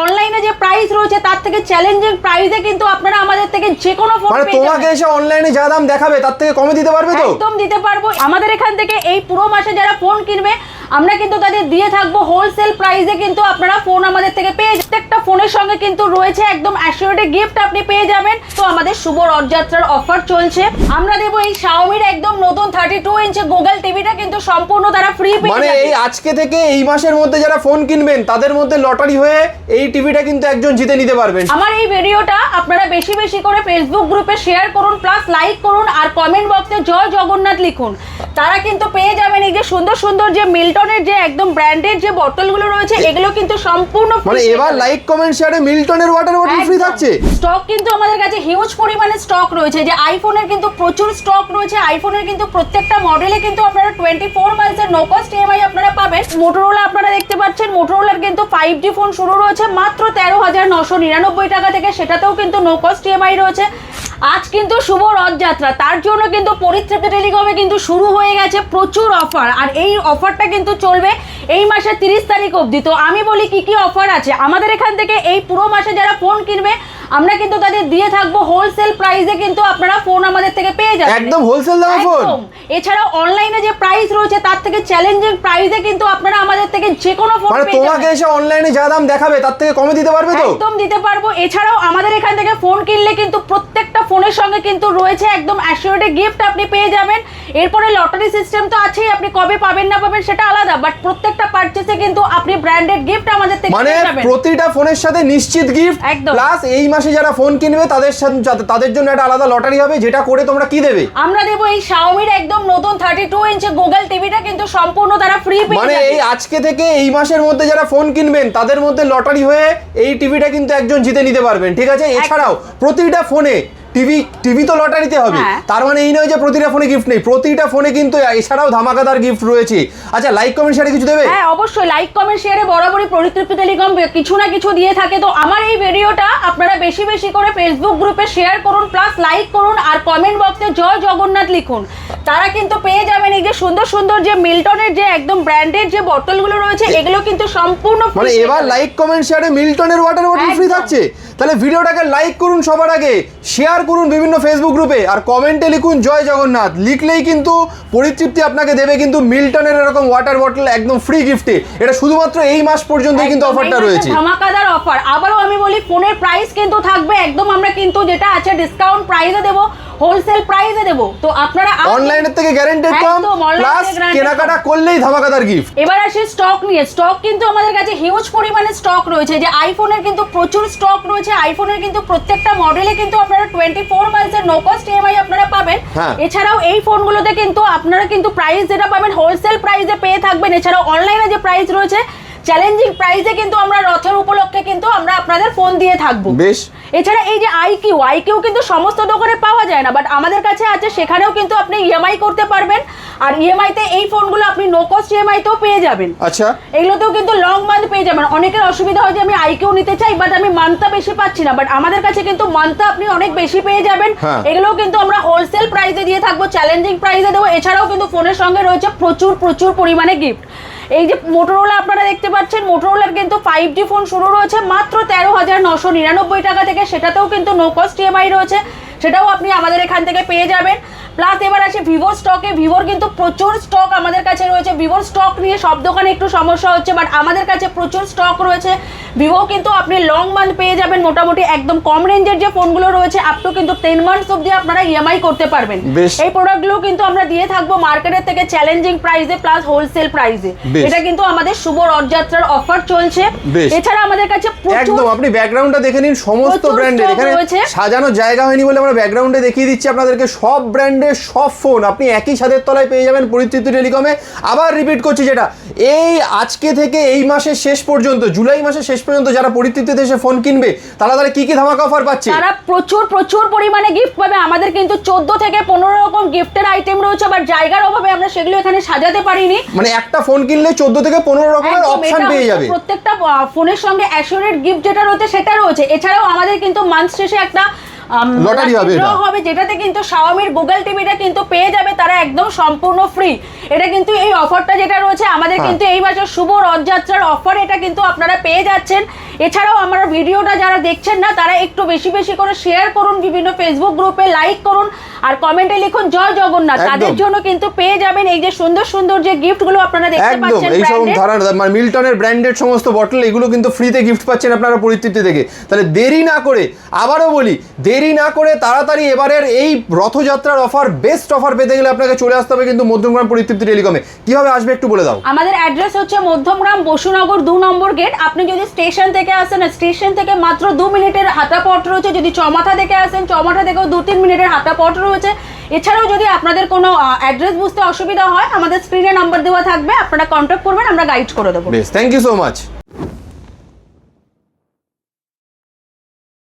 অনলাইনে যে প্রাইস রয়েছে তার থেকে চ্যালেঞ্জিং প্রাইসে কিন্তু আপনারা আমাদের থেকে যে কোনো ফোন মানে তোমাকে এসে অনলাইনে যা দাম দেখাবে তার থেকে কমে দিতে পারবে তো? একদম দিতে পারবো। আমাদের এখান থেকে এই পুরো মাসে যারা ফোন কিনবে আমরা কিন্তু তাদের দিয়ে থাকবো হোলসেল প্রাইসে, কিন্তু আপনারা ফোন আমাদের থেকে পেয়ে প্রত্যেকটা ফোনের সঙ্গে কিন্তু রয়েছে একদম অ্যাসিওরিটি গিফট আপনি পেয়ে যাবেন। তো আমাদের শুভ রথযাত্রার অফার চলছে, আমরা দেবো এই Xiaomi-র একদম নতুন 32 ইঞ্চি গুগল টিভিটা কিন্তু সম্পূর্ণ তারা ফ্রি পেয়ে মানে যাবে। এই আজকে থেকে এই মাসের মধ্যে যারা ফোন কিনবেন তাদের মধ্যে লটারি হয়ে এই টিভিটা কিন্তু একজন জিতে নিতে পারবেন। আমার এই ভিডিওটা আপনারা বেশি বেশি করে ফেসবুক গ্রুপে শেয়ার করুন, প্লাস লাইক করুন আর কমেন্ট বক্সে জয় জগন্নাথ লিখুন। তারা কিন্তু পেয়ে যাবেন এই যে সুন্দর সুন্দর যে মিল্টনের যে একদম ব্র্যান্ডেড যে বোতলগুলো রয়েছে, এগুলো কিন্তু সম্পূর্ণ মানে এবার লাইক কমেন্ট শেয়ারে মিল্টনের ওয়াটার বটল ফ্রি থাকছে। স্টক কিন্তু আমাদের কাছে হিউজ পরিমাণে স্টক রয়েছে, যে আইফোনের কিন্তু প্রচুর স্টক রয়েছে। আইফোনের কিন্তু প্রত্যেকটা মডেলে কিন্তু আপনারা 24 মান্থসের নো কস্ট ইএমআই আপনারা পাবেন। মোটরোলা আপনারা দেখতে পাচ্ছেন, মোটরোলার কিন্তু 5G ফোন শুরু রয়েছে মাত্র 13,999 টাকা থেকে, সেটাতেও কিন্তু নো কস্ট ইএমআই রয়েছে। আজ কিন্তু শুভ রথযাত্রা, তার জন্য কিন্তু পরিতৃপ্তি টেলিকমে কিন্তু শুরু হয়ে গেছে প্রচুর অফার, আর এই অফারটা কিন্তু চলবে এই মাসের 30 তারিখ অবধি। তো আমি বলি কি কি অফার আছে আমাদের এখান থেকে এই পুরো মাসে যারা ফোন কিনবে আমরা কিন্তু তাদের দিয়ে থাকবো হোলসেল প্রাইসে, কিন্তু আপনারা ফোন আমাদের থেকে পেয়ে যাবেন একদম হোলসেল দামে ফোন। এছাড়া অনলাইনে যে প্রাইস রয়েছে তার থেকে চ্যালেঞ্জিং প্রাইসে কিন্তু আপনারা আমাদের থেকে যে কোনো ফোন মানে পেয়ে যাবেন। তোমাকে এসে অনলাইনে যা দাম দেখাবে তার থেকে কমে দিতে পারবে তো? একদম দিতে পারবো। এছাড়াও আমাদের এখান থেকে ফোন কিনলে কিন্তু প্রত্যেকটা ফোনের সঙ্গে কিন্তু রয়েছে একদম অ্যাসিওরিটি গিফট আপনি পেয়ে যাবেন। এরপরে লটারি সিস্টেম তো আছেই, আপনি কবে পাবেন না পাবেন সেটা আলাদা, বাট প্রত্যেকটা পারচেজে কিন্তু আপনি ব্র্যান্ডেড গিফট আমাদের থেকে মানে পেয়ে যাবেন। প্রতিটা ফোনের সাথে নিশ্চিত গিফট, একদম। প্লাস এই মাসে যারা ফোন কিনবে তাদের জন্য একটা আলাদা লটারি হবে, যেটা করে তোমরা কি দেবে? আমরা দেবো এই Xiaomi-র একদম নতুন 32 ইঞ্চি গুগল টিভিটা কিন্তু সম্পূর্ণ তারা ফ্রি পেয়ে মানে যাবে। এই আজকে থেকে এই মাসের মধ্যে যারা ফোন কিনবেন তাদের মধ্যে লটারি হয়ে এই টিভিটা কিন্তু একজন জিতে নিতে পারবেন, ঠিক আছে? এছাড়াও প্রতিটা ফোনে টিভি তো লটারিতে হবে, হ্যাঁ। তার মানে এই নয় যে প্রতিটা ফোনে গিফট নেই, প্রতিটা ফোনে কিন্তু এছাড়াও ধামাকাদার গিফট রয়েছে। আচ্ছা, লাইক কমেন্ট শেয়ারে কিছু দেবে? হ্যাঁ অবশ্যই, লাইক কমেন্ট শেয়ারে বরাবরই পরিতৃপ্তি টেলিকম কিছু না কিছু দিয়ে থাকে। তো আমার এই ভিডিওটা আপনারা বেশি বেশি করে ফেসবুক গ্রুপে শেয়ার করুন, প্লাস লাইক করুন আর কমেন্ট বক্সে জয় জগন্নাথ লিখুন। তারা কিন্তু পেয়ে যাবেন এই যে সুন্দর সুন্দর যে মিল্টনের যে একদম ব্র্যান্ডেড যে বোতলগুলো রয়েছে, এগুলো কিন্তু সম্পূর্ণ মানে এবার লাইক কমেন্ট শেয়ারে মিল্টনের ওয়াটার বটল ফ্রি একদম। থাকছে। তাহলে ভিডিওটাকে লাইক করুন সবার আগে, শেয়ার করুন বিভিন্ন ফেসবুক গ্রুপে, আর কমেন্টে লিখুন জয় জগন্নাথ। লিখলেই কিন্তু পরিতৃপ্তি আপনাকে দেবে কিন্তু মিল্টনের এরকম ওয়াটার বটল একদম ফ্রি গিফটে। এটা শুধুমাত্র এই মাস পর্যন্তই কিন্তু অফারটা রয়েছে, ধামাকাদার অফার। আবারও আমি বলি ফোনের প্রাইস কিন্তু থাকবে একদম, আমরা কিন্তু যেটা আছে ডিসকাউন্ট প্রাইসে দেবো, হোলসেল প্রাইসে দেবো। তো আপনারা অনলাইনের থেকে গ্যারান্টেড কম, একদম, online প্লাস থেকে guaranteed কেনাকাটা করলেই ধামাকাদার গিফট। এবার আসি স্টক নিয়ে। স্টক কিন্তু আমাদের কাছে হিউজ পরিমাণে স্টক রয়েছে, যে আইফোনের কিন্তু প্রচুর স্টক রয়েছে। আইফোনের কিন্তু প্রত্যেকটা মডেলে কিন্তু আপনারা 24 মান্থসের নো কস্ট ইএমআই আপনারা পাবেন। হ্যাঁ। এছাড়াও এই ফোনগুলোতে কিন্তু আপনারা কিন্তু প্রাইস যেটা পাবেন হোলসেল প্রাইসে পেয়ে থাকবেন। এছাড়াও অনলাইনে যে প্রাইস রয়েছে চ্যালেঞ্জিং প্রাইসে কিন্তু আমরা রথের উপলক্ষে কিন্তু আমরা আপনাদের ফোন দিয়ে থাকবো। বেশ। এছাড়া এই যে আইকিউ কিন্তু সমস্ত দোকানে পাওয়া যায় না, বাট আমাদের কাছে আছে, সেখানেও কিন্তু আপনি ইএমআই করতে পারবেন। আর ইএমআইতে এই ফোনগুলো আপনি নো কস্ট ইএমআইতেও পেয়ে যাবেন। আচ্ছা, এগুলোতেও কিন্তু লং মান্থ পেয়ে যাবেন। অনেকের অসুবিধা হয় যে আমি আইকিউ নিতে চাই বাট আমি মান্থটা বেশি পাচ্ছি না, বাট আমাদের কাছে কিন্তু মান্থটা আপনি অনেক বেশি পেয়ে যাবেন। হ্যাঁ। এগুলোও কিন্তু আমরা হোলসেল প্রাইসে দিয়ে থাকবো, চ্যালেঞ্জিং প্রাইসে দেবো। এছাড়াও কিন্তু ফোনের সঙ্গে রয়েছে প্রচুর প্রচুর পরিমাণে গিফট। এই যে মোটরোলা আপনারা দেখতে পাচ্ছেন, মোটরোলার কিন্তু 5G ফোন শুরু রয়েছে মাত্র 13,999 টাকা থেকে, সেটাতেও কিন্তু নো কস্ট ইএমআই রয়েছে, সেটাও আপনি আমাদের এখান থেকে পেয়ে যাবেন। প্লাস এবার আছে ভিভোর স্টকে। ভিভোর কিন্তু প্রচুর স্টক আমাদের কাছে রয়েছে। ভিভোর স্টক নিয়ে সব দোকানে একটু সমস্যা হচ্ছে, বাট আমাদের কাছে প্রচুর স্টক রয়েছে। ভিভো কিন্তু আপনি লং মান্থ পেয়ে যাবেন, মোটামুটি একদম কম রেঞ্জের যে ফোনগুলো রয়েছে আপ টু কিন্তু 10 মান্থস অবধি আপনারা ইএমআই করতে পারবেন। বেশ। এই প্রোডাক্টগুলো কিন্তু আমরা দিয়ে থাকবো মার্কেটের থেকে চ্যালেঞ্জিং প্রাইসে প্লাস হোলসেল প্রাইসে। বেশ। এটা কিন্তু আমাদের শুভ রথযাত্রার অফার চলছে। বেশ। এছাড়া আমাদের কাছে প্রচুর একদম আপনি ব্যাকগ্রাউন্ডটা দেখে নিন, সমস্ত প্রচুর ব্র্যান্ডের stock এখানে রয়েছে। সাজানোর জায়গা হয়নি বলে আমরা ব্যাকগ্রাউন্ডে দেখিয়ে দিচ্ছি আপনাদেরকে সব ব্র্যান্ডের সব ফোন আপনি একই ছাদের তলায় পেয়ে যাবেন পরিতৃপ্তি টেলিকমে। আবার রিপিট করছি, যেটা এই আজকে থেকে এই মাসের শেষ পর্যন্ত, জুলাই মাসের শেষ পর্যন্ত যারা পরিতৃপ্তিতে এসে ফোন কিনবে তারা কি কি ধামাকা অফার পাচ্ছে? তারা প্রচুর প্রচুর পরিমাণে গিফট পাবে। আমাদের কিন্তু 14 থেকে 15 রকম গিফটের আইটেম রয়েছে, বাট জায়গার অভাবে আমরা সেগুলো এখানে সাজাতে পারিনি। মানে একটা ফোন কিনলে 14 থেকে 15 রকমের একদম, অপশন এটা পেয়ে যাবে। প্রত্যেকটা ফোনের সঙ্গে অ্যাসিওরেট গিফট যেটা রয়েছে সেটা রয়েছে। এছাড়াও আমাদের কিন্তু মান্থ শেষে একটা লটারি হবে এটা। হবে, যেটাতে কিন্তু Xiaomi গুগল টিভিটা কিন্তু পেয়ে যাবে তারা একদম সম্পূর্ণ ফ্রি। এটা কিন্তু এই অফারটা যেটা রয়েছে আমাদের কিন্তু এই বছর শুভ রথযাত্রার অফার, এটা কিন্তু আপনারা পেয়ে যাচ্ছেন। এছাড়াও আমার ভিডিওটা যারা দেখছেন না তারা একটু বেশি বেশি করে শেয়ার করুন, বিভিন্ন ফেসবুক গ্রুপে লাইক করুন, আর কমেন্টে লিখুন জয় জগন্নাথ। তাদের জন্য কিন্তু পেয়ে যাবেন এই যে সুন্দর সুন্দর যে গিফটগুলো আপনারা দেখতে পাচ্ছেন, এই সব মানে মিল্টনের ব্র্যান্ডেড সমস্ত বটল এগুলো কিন্তু ফ্রিতে গিফট পাচ্ছেন আপনারা পরিতৃপ্তি থেকে। তাহলে দেরি না করে, আবারও বলি, দেরি না করে তাড়াতাড়ি এবারের এই রথযাত্রার অফার, বেস্ট অফার পেতে গেলে আপনাকে চলে আসতে হবে কিন্তু মধ্যমগ্রাম পরিতৃপ্তি টেলিকমে। কিভাবে আসবে একটু বলে দাও। আমাদের অ্যাড্রেস হচ্ছে মধ্যমগ্রাম বসুনগর 2 নম্বর গেট। আপনি যদি স্টেশন থেকে আসেন, স্টেশন থেকে মাত্র 2 মিনিটের হাঁটা পথ রয়েছে। যদি চমাথা থেকে আসেন, চমাথা থেকেও 2-3 মিনিটের হাঁটা পথ রয়েছে। এছাড়াও যদি আপনাদের কোনো অ্যাড্রেস বুঝতে অসুবিধা হয়, আমাদের স্ক্রিনে নাম্বার দেওয়া থাকবে, আপনারা কন্ট্যাক্ট করবেন, আমরা গাইড করে দেবো। বেশ, থ্যাংক ইউ সো মাচ।